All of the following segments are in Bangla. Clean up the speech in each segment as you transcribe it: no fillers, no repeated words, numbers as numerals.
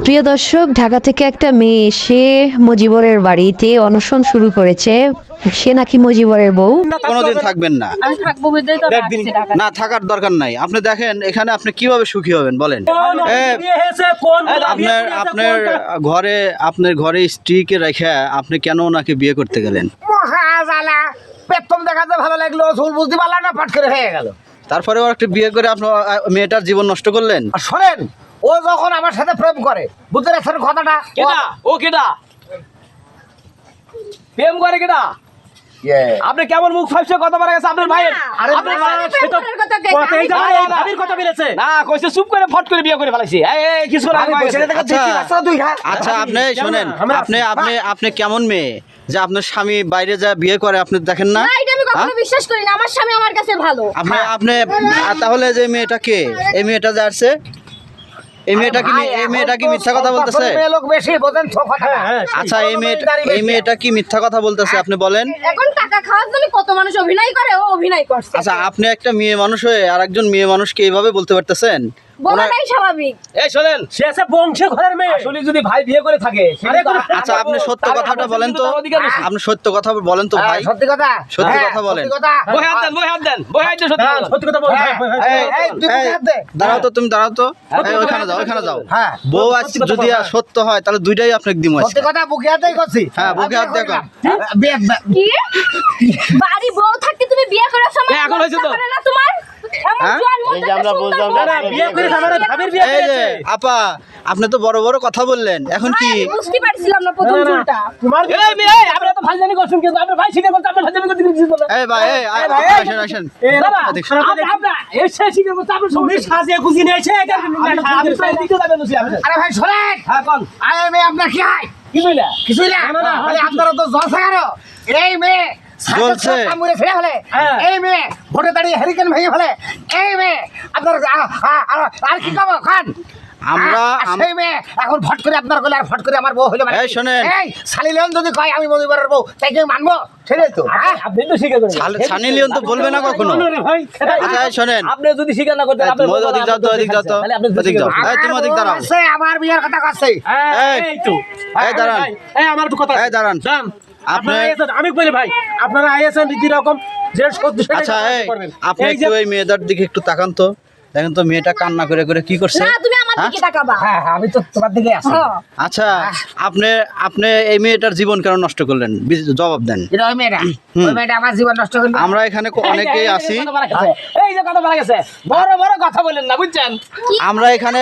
প্রিয় দর্শক, ঢাকা থেকে একটা মেয়ে এসে মুজিবরের বাড়িতে অনশন শুরু করেছে। সে নাকি মুজিবরের বউ। কোনোদিন থাকবেন না। আমি থাকবো বুঝতেই তো রাখছি টাকা। না, থাকার দরকার নাই। আপনি দেখেন এখানে আপনি কিভাবে সুখী হবেন বলেন। আপনার ঘরে স্ত্রীকে রেখে আপনি কেন ওনাকে বিয়ে করতে গেলেন? মহাজালা পেট্রোল দেখাতে ভালো লাগলো, চুল বুঝতে পারলাম না, পাট করে হয়ে গেল। তারপরেও একটা বিয়ে করে আপনার মেয়েটার জীবন নষ্ট করলেন। আর শোনেন, ও যখন আমার সাথে প্রেম করে, বুঝতে পারছেন কথাটা? কেডা ও কেডা প্রেম করে কেডা? আপনি কেমন মুখ ফাইছে কথা বলা গেছে আপনার ভাইয়ের? আরে আপনার না, ভাইয়ের প্রেম করার কথা কে? এই যে ভাবির কথা বলেছে না, কইছে চুপ করে ফট করে বিয়ে করে ফেলাইছে। এই কিছু করে আমি বসে থেকে আচ্ছা। দেখি রাস্তা দুই খা। আচ্ছা, আপনি শোনেন, আপনি কেমন মেয়ে যে আপনার স্বামী বাইরে যা বিয়ে করে আপনি দেখেন না? না, এটা আমি কখনো বিশ্বাস করি না। আমার স্বামী আমার কাছে ভালো। আপনি তাহলে যে মেয়েটা কে? এই মেয়েটা যে আসছে, এই মেয়েটা কি মিথ্যা কথা বলতেছে? মেয়ে লোক বেশি বোঝেন তো কথাটা। আচ্ছা, এই মেয়েটা কি মিথ্যা কথা বলতেছে? আপনি বলেন। এখন টাকা খাওয়ার জন্য কত মানুষ অভিনয় করে, ও অভিনয় করছে। আচ্ছা, আপনি একটা মেয়ে মানুষ হয়ে আর একজন মেয়ে মানুষকে এইভাবে বলতে পারতেছেন? বলাটাই স্বাভাবিক। এই শুনেন, সে আছে বংশে ঘরের মেয়ে। আসলে যদি ভাই বিয়ে করে থাকে, আচ্ছা, আপনি সত্য কথাটা বলেন তো। আপনি সত্য কথা বলেন তো ভাই। সত্যি কথা, সত্যি হ্যাঁ, কথা বলেন। সত্যি কথা। বই হাত দেন, বই হাত দেন, বই হাত দেন, সত্যি কথা বল। এই, তুই কোথায় হাত দে? দাঁড়াও তো, তুমি দাঁড়াও তো। এই, ওইখানে যাও। হ্যাঁ। বউ আজ যদি সত্য হয় তাহলে দুইটাই আপনাকে দিমু সত্যি আজকে। কথা বুকে হাতেই করছি। হ্যাঁ, বুকে হাত দিয়ে কর। কি? বাড়ি বউ থাকতে তুমি বিয়ে করার সময় এখন হয়েছে তো। লজ্জা করে না তোমার? এমন হ্যাঁ? জোয়ান মন থেকে সুন্দর বউ। বিয়ে করে আমার ভাবির বিয়ে এই যে করেছে। আপা, আপনি তো বড় বড় কথা বললেন, এখন কি? আমি বুঝতে পারছিলাম না প্রথম চুলটা। তোমার এই মেয়ে, আপনি তো ফাজলামি করছেন, কিন্তু আপনার ভাই শিখে করতে আপনি ফাজলামি করতে কিছু বলেন। এই ভাই, আসেন। দাদা, এদিকে। আপনার এসে শিখে করতে আপনি সব সাজিয়ে গুছিয়ে নিয়ে এসে একা আমি তো এদিকে যাবেন না আপনি। আরে ভাই শোনেন, হ্যাঁ কোন আরে মেয়ে আপনার কি হয়? কি কইলা? কিছুই না। না, আরে আপনারা তো জলসা কেন? এই মেয়ে জ্বলছে। কামড়ে ফেলে ফেলে। হ্যাঁ। এই মেয়ে ভোটে দাঁড়িয়ে হ্যারিকেন ভেঙে ফেলে। এই মেয়ে আপনার আর কি কাম খান? সেই মেয়ে এখন ফট করে আপনার গলে আর ফট করে আমার বউ হইলো। এই শোনেন। এই সালি লিওন যদি কয় আমি মনিবারের বউ, তাই কি মানবো? সেটাই তো। আপনি তো শিখে করেন। সানি লিওন তো বলবে না কখনো। ভাই আচ্ছা, এই শোনেন। আপনি যদি স্বীকার না করতেন আপনি ওদিক যাও তো, ওদিক যাও তো। ওদিক যাও। এই, তুমি ওদিক দাঁড়াও। আছে, আমার বিয়ের কথা কচ্ছে। এই তো এই দাঁড়ান। এই আমার একটু কথা এই দাঁড়ান। আপনারা আইছেন, আমি বলি ভাই আপনারা আইছেন রীতি রকম যে সত্যি সেটাই আচ্ছা, করবেন। আপনি এই যে একটু ওই মেয়েটার দিকে একটু তাকান তো। দেখেন তো মেয়েটা কান্না করে করে কি করছে। না, তুমি আমার দিকে তাকাবা। হ্যাঁ, আমি তো তোমার দিকে আছি। হ্যাঁ। আচ্ছা, আপনি এই মেয়েটার জীবন কেন নষ্ট করলেন? জবাব দেন। এটা ওই মেয়েটা, ওই মেয়েটা আমার জীবন নষ্ট করলো। আমরা এখানে অনেকেই আছি। এই যে কথা বলা গেছে, বড় বড় কথা বলেন না, বুঝছেন? আমরা এখানে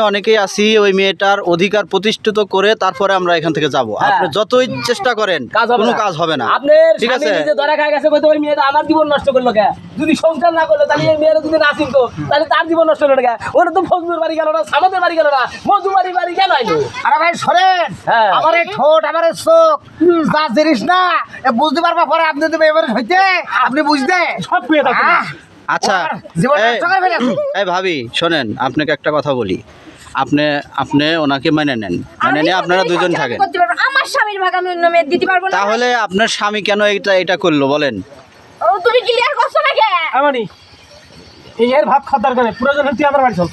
অনেকেই আছি ওই মেয়েটার অধিকার প্রতিষ্ঠিত করে তারপরে আমরা এখান থেকে যাব। আপনি যতই চেষ্টা করেন কোনো কাজ হবে না। আপনার ঠিক আছে? স্বামী নিজে ধরা খায় গেছে, বলতে ওই মেয়েটা আমার জীবন নষ্ট করলো কে? যদি সংসার না করলো তাহলে এই মেয়েরা যদি না চিনতো তাহলে তার জীবন নষ্ট হলো কে? ওরা তো ফজলুর বাড়ি গেল না, সামাদের বাড়ি গেল না, মজুমারি বাড়ি কেন আইলো? আরে ভাই শোনেন, হ্যাঁ। আমার এই ঠোঁট, আমার এই চোখ, যা জিনিস না এ বুঝতে পারবা পরে আপনি তো এবারে হইতে আপনি বুঝতে সব পেয়ে থাকতেন। আচ্ছা, জীবন এই- নষ্ট করে ফেলেছে। এই ভাবি শোনেন, আপনাকে একটা কথা বলি। আপনি ওনাকে মেনে নেন, মেনে নিয়ে আপনারা আমি দুজন সংসার থাকেন। করতে পারবো না। আমার স্বামীর ভাগ আমি অন্য মেয়ে দিতে পারবো না। তাহলে আপনার স্বামী কেন এটা করলো বলেন? ও, তুমি ক্লিয়ার করছো না কে? আমানি এই এর ভাত খাদ্দার করে প্রয়োজন হলে তুই আমার বাড়ি চল।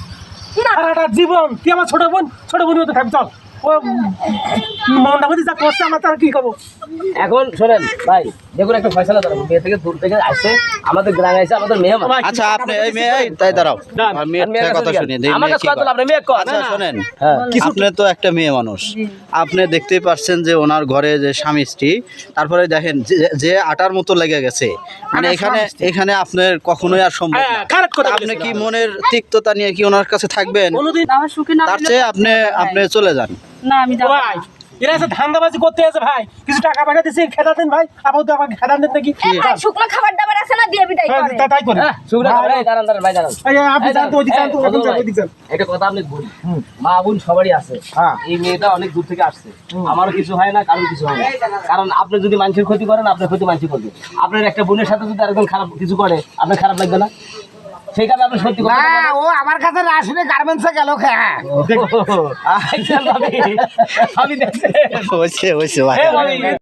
না। সারাটা জীবন তুই আমার ছোট বোন মতো থাকবি, চল। ও মনটা মধ্যে যা করছে আমার তার কি করবো? এখন শোনেন ভাই, দেখুন একটা ফয়সালা ধরো, মেয়ে থেকে দূর থেকে আসছে, আমাদের গ্রামে আসছে, আমাদের মেয়ে আচ্ছা, আপনি এই মেয়ে, এই তাই দাঁড়াও। আর মেয়ের কথা শুনি। আমার কাছে কথা আপনি মেয়ে কর। আচ্ছা শোনেন, হ্যাঁ। আপনি তো একটা মেয়ে মানুষ, আপনি দেখতেই পাচ্ছেন যে ওনার ঘরে যে স্বামী স্ত্রী, তারপরে দেখেন যে আটার মতো লেগে গেছে। মানে এখানে আপনার কখনোই আর সম্ভব না। হ্যাঁ, খারাপ কথা আপনি বলেছেন। কি মনের তিক্ততা নিয়ে কি ওনার কাছে থাকবেন? কোনোদিন আমার সুখে না তার হলে- চেয়ে আপনি চলে যান। না, আমি যাবো না। ভাই এরা আছে ধান্দাবাজি করতে আছে ভাই, কিছু টাকা পয়সা দিচ্ছে খেদা দেন ভাই, আপাতত আমাকে খেদা দেন নাকি? এ ভাই, শুকনো খাবার দাবার আছে না, দিয়ে বিদায় করে। তাই করে আপনি জানতো ওইদিকে জানতো ওইদিকে যান। এটা কথা আপনি বলি, মা বোন সবারই আছে। হ্যাঁ। এই মেয়েটা অনেক দূর থেকে আসছে, আমারও কিছু হয় না, কারোর কিছু হয় না। কারণ আপনি যদি মানুষের ক্ষতি করেন, আপনার ক্ষতি মানুষের করবে। আপনার একটা বোনের সাথে যদি আরেকজন খারাপ কিছু করে, আপনার খারাপ লাগবে না? সেই কারণে আপনি সত্যি কথা না, ও আমার কাছে না শুনে গার্মেন্টসে গেল হ্যাঁ। আমি দেখছি হয়েছে ভাই। ভাবি